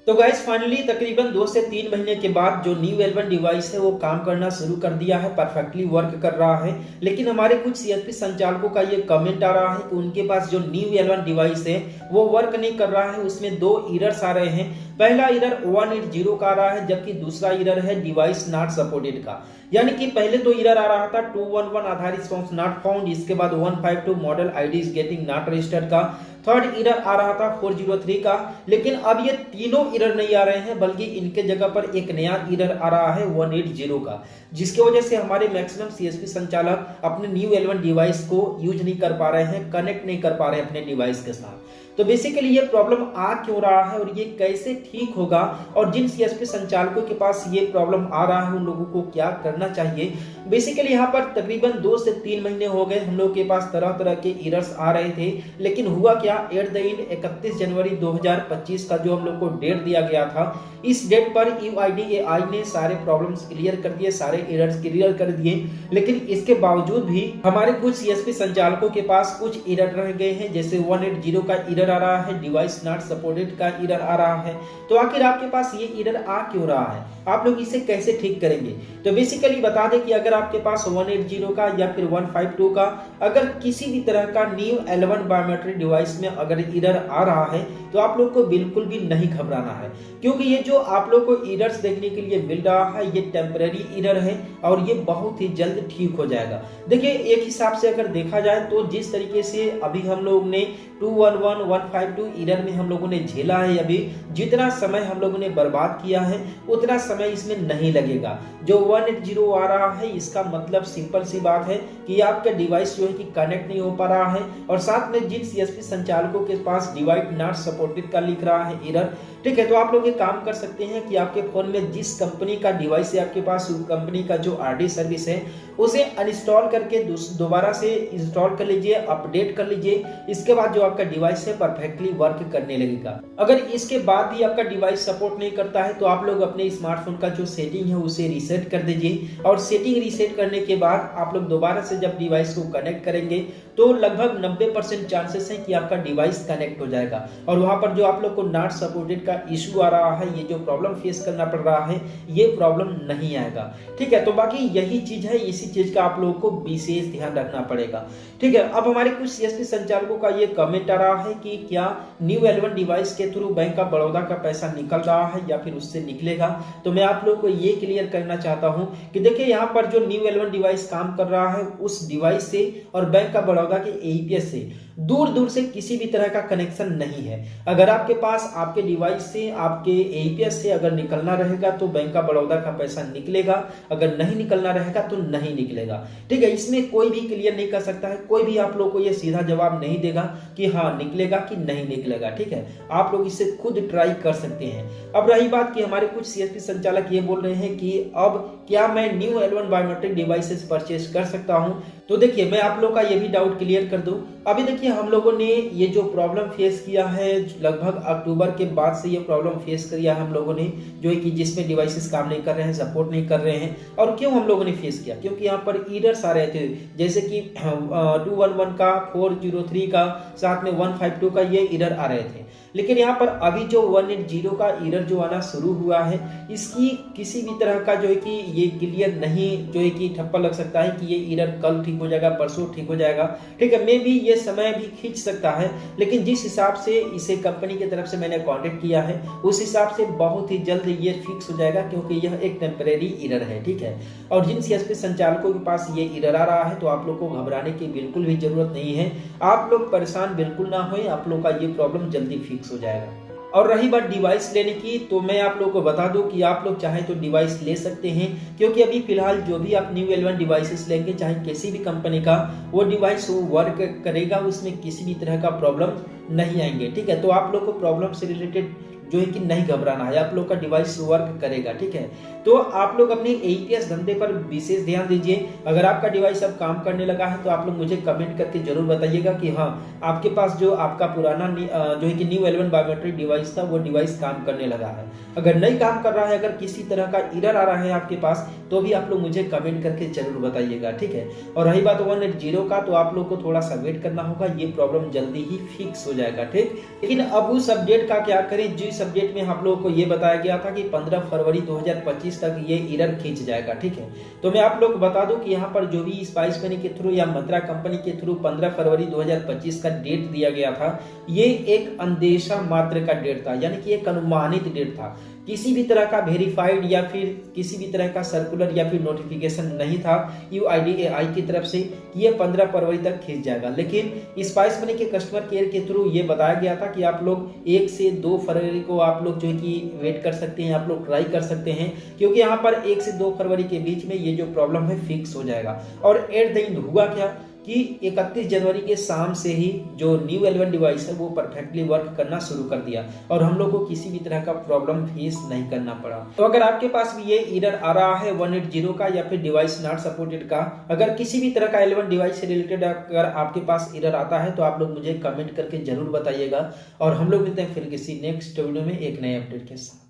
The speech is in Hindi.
तो गाइस फाइनली तकरीबन 2 से 3 महीने के बाद जो न्यू L1 डिवाइस है वो काम करना शुरू कर दिया है, परफेक्टली वर्क कर रहा है। लेकिन हमारे कुछ सीएसपी संचालकों का ये कमेंट आ रहा है कि उनके पास जो न्यू L1 डिवाइस है वो वर्क नहीं कर रहा है, उसमें 2 एरर्स आ रहे हैं। पहला एरर 180 का आ रहा है, जबकि दूसरा एरर है डिवाइस नॉट सपोर्टेड का। यानी कि पहले तो एरर आ रहा था 211 आधार रिस्पांस नॉट फाउंड, इसके बाद 152 model ID is getting not registered का, थर्ड एरर आ रहा था 403 का। लेकिन अब ये तीनों एरर नहीं आ रहे हैं, बल्कि इनके जगह पर एक नया एरर आ रहा है 180 का, जिसकी वजह से हमारे मैक्सिमम सीएसपी संचालक अपने न्यू L1 डिवाइस को यूज नहीं कर पा रहे हैं, कनेक्ट नहीं कर पा रहे हैं अपने डिवाइस के साथ। तो बेसिकली ये प्रॉब्लम आ क्यों रहा है और ये कैसे ठीक होगा, और जिन सीएसपी संचालकों के पास ये प्रॉब्लम आ रहा है उन लोगों को क्या करना चाहिए। बेसिकली यहाँ पर तकरीबन 2 से 3 महीने हो गए हम लोग के पास तरह तरह के एरर्स आ रहे थे, लेकिन हुआ क्या, एट द एंड 31 जनवरी 2025 का जो हम लोग को डेट दिया गया था, इस डेट पर UIDAI ने सारे प्रॉब्लम्स क्लियर कर दिए, सारे एरर्स क्लियर कर दिए। लेकिन इसके बावजूद भी हमारे कुछ सीएसपी संचालकों के पास कुछ एरर रह गए हैं, जैसे 180 का एरर आ रहा है, डिवाइस नॉट सपोर्टेड का एरर आ रहा है। तो आखिर आपके पास ये एरर आ क्यों रहा है, आप लोग इसे कैसे ठीक करेंगे। तो बेसिकली बता दें कि अगर आपके पास 180 का या फिर 152 का अगर किसी भी तरह का न्यू L1 बायोमेट्रिक डिवाइस में अगर एरर आ रहा है तो आप लोग को बिल्कुल भी नहीं घबराना है, क्योंकि ये जो आप लोग को एरर्स देखने के लिए मिल रहा है ये टेम्परेरी एरर है और ये बहुत ही जल्द ठीक हो जाएगा। देखिए एक हिसाब से अगर देखा जाए तो जिस तरीके से अभी हम लोग ने 211 152 एरर में हम लोगों ने झेला है, अभी जितना समय हम लोगों ने बर्बाद किया है उतना समय इसमें नहीं लगेगा। जो 180 आ रहा है इसका मतलब सिंपल सी बात है कि आपका डिवाइस जो है कि कनेक्ट नहीं हो पा रहा है, और साथ में जिन सीएसपी संचालकों के पास डिवाइस नॉट सपोर्टेड का लिख रहा है एरर, ठीक है, तो आप लोग ये काम कर सकते हैं कि आपके फोन में जिस कंपनी का डिवाइस है आपके पास, उस कंपनी का जो RD सर्विस है उसे अनइंस्टॉल करके दोबारा से इंस्टॉल कर लीजिए, अपडेट कर लीजिए। इसके बाद जो आपका डिवाइस है परफेक्टली वर्क करने लगेगा। अगर इसके बाद भी आपका डिवाइस सपोर्ट नहीं करता है तो आप लोग अपने स्मार्टफोन का जो सेटिंग है उसे रीसेट कर दीजिए, और सेटिंग रीसेट करने के बाद आप लोग दोबारा से जब डिवाइस को कनेक्ट करेंगे तो लगभग 90% चांसेस है कि आपका डिवाइस कनेक्ट हो जाएगा, और वहां पर जो आप लोग को नॉट सपोर्टेड का इशू आ रहा है, ये जो प्रॉब्लम फेस करना पड़ रहा है, ये प्रॉब्लम नहीं आएगा। ठीक है, तो बाकी यही चीज है, इसी चीज का आप लोगों को विशेष ध्यान रखना पड़ेगा। ठीक है, अब हमारे कुछ सीएसपी संचालकों का ये कमेंट आ रहा है कि क्या न्यू L1 डिवाइस के थ्रू बैंक ऑफ बड़ौदा का पैसा निकल रहा है या फिर उससे निकलेगा। तो मैं आप लोगों को ये क्लियर करना चाहता हूं कि देखिए यहाँ पर जो न्यू L1 डिवाइस काम कर रहा है उस डिवाइस से और बैंक ऑफ बड़ौदा के AEPS से दूर दूर से किसी भी तरह का कनेक्शन नहीं है। अगर आपके पास आपके डिवाइस से आपके AEPS से अगर निकलना रहेगा तो बैंक ऑफ बड़ौदा का पैसा निकलेगा, अगर नहीं निकलना रहेगा तो नहीं निकलेगा। ठीक है, इसमें कोई भी क्लियर नहीं कर सकता है, कोई भी आप लोग को ये सीधा जवाब नहीं देगा कि हाँ निकलेगा कि नहीं निकलेगा। ठीक है, आप लोग इसे खुद ट्राई कर सकते हैं। अब रही बात कि हमारे कुछ सीएसपी संचालक ये बोल रहे हैं कि अब क्या मैं new L1 biometric devices purchase कर सकता हूं। तो देखिए मैं आप लोग का ये भी डाउट क्लियर कर दूं। अभी देखिए हम लोगों ने ये जो प्रॉब्लम फेस किया है, लगभग अक्टूबर के बाद से ये प्रॉब्लम फेस किया है हम लोगों ने, जो है कि जिसमें डिवाइसेस काम नहीं कर रहे हैं, सपोर्ट नहीं कर रहे हैं। और क्यों हम लोगों ने फेस किया, क्योंकि यहाँ पर एरर्स आ रहे थे, जैसे कि 211 का, 403 का, साथ में 152 का ये एरर आ रहे थे। लेकिन यहाँ पर अभी जो 180 का एरर जो आना शुरू हुआ है, इसकी किसी भी तरह का जो है कि ये क्लियर नहीं, जो है कि ठप्पा लग सकता है कि ये एरर कल ठीक हो जाएगा, परसों ठीक हो जाएगा। ठीक है, मे भी ये समय भी खींच सकता है, लेकिन जिस हिसाब से इसे कंपनी की तरफ से मैंने कांटेक्ट किया है उस हिसाब से बहुत ही जल्द ये फिक्स हो जाएगा, क्योंकि यह एक टेम्परेरी एरर है। ठीक है, और जिन सीएसपी संचालकों के पास ये एरर आ रहा है तो आप लोग को घबराने की बिल्कुल भी जरूरत नहीं है, आप लोग परेशान बिल्कुल ना हो, आप लोग का ये प्रॉब्लम जल्दी फिक्स हो जाएगा। और रही बात डिवाइस लेने की, तो मैं आप लोगों को बता दूं कि आप लोग चाहे तो डिवाइस ले सकते हैं, क्योंकि अभी फिलहाल जो भी आप न्यू L1 डिवाइसेस लेंगे, चाहे किसी भी कंपनी का, वो डिवाइस वो वर्क करेगा, उसमें किसी भी तरह का प्रॉब्लम नहीं आएंगे। ठीक है, तो आप लोग को प्रॉब्लम से रिलेटेड जो है कि नहीं घबराना है, आप लोग का डिवाइस वर्क करेगा। ठीक है, तो आप लोग अपने AEPS धंधे पर विशेष ध्यान दीजिए। अगर आपका डिवाइस अब काम करने लगा है तो आप लोग मुझे कमेंट करके जरूर बताइएगा कि हाँ आपके पास जो आपका पुराना जो है कि न्यू L1 बायोमेट्रिक डिवाइस था वो डिवाइस काम करने लगा है। अगर नहीं काम कर रहा है, अगर किसी तरह का एरर आ रहा है आपके पास, तो भी आप लोग मुझे कमेंट करके जरूर बताइएगा। ठीक है, और रही बात 180 का, तो आप लोग को थोड़ा सा वेट करना होगा, ये प्रॉब्लम जल्दी ही फिक्स हो जाएगा। ठीक, लेकिन अब उस अपडेट का क्या करें इस अपडेट में हम लोगों को ये बताया गया था कि 15 फरवरी 2025 तक ये एरर खींच जाएगा। ठीक है, तो मैं आप लोग को बता दूं कि यहाँ पर जो भी स्पाइस मनी के थ्रू या मंत्रा कंपनी के थ्रू 15 फरवरी 2025 का डेट दिया गया था, ये एक अंदेशा मात्र का डेट था, यानी कि एक अनुमानित डेट था। किसी भी तरह का वेरीफाइड या फिर किसी भी तरह का सर्कुलर या फिर नोटिफिकेशन नहीं था UIDAI की तरफ से ये 15 फरवरी तक खींच जाएगा। लेकिन स्पाइस मनी के कस्टमर केयर के थ्रू ये बताया गया था कि आप लोग 1 से 2 फरवरी को आप लोग जो है कि वेट कर सकते हैं, आप लोग ट्राई कर सकते हैं, क्योंकि यहाँ पर 1 से 2 फरवरी के बीच में ये जो प्रॉब्लम है फिक्स हो जाएगा। और एट द एंड हुआ क्या कि 31 जनवरी के शाम से ही जो न्यू L1 डिवाइस है वो परफेक्टली वर्क करना शुरू कर दिया और हम लोग को किसी भी तरह का प्रॉब्लम फेस नहीं करना पड़ा। तो अगर आपके पास भी ये एरर आ रहा है 180 का या फिर डिवाइस नॉट सपोर्टेड का, अगर किसी भी तरह का L1 डिवाइस से रिलेटेड अगर आपके पास एरर आता है तो आप लोग मुझे कमेंट करके जरूर बताइएगा और हम लोग मिलते हैं फिर किसी नेक्स्ट वीडियो में एक नए अपडेट के साथ।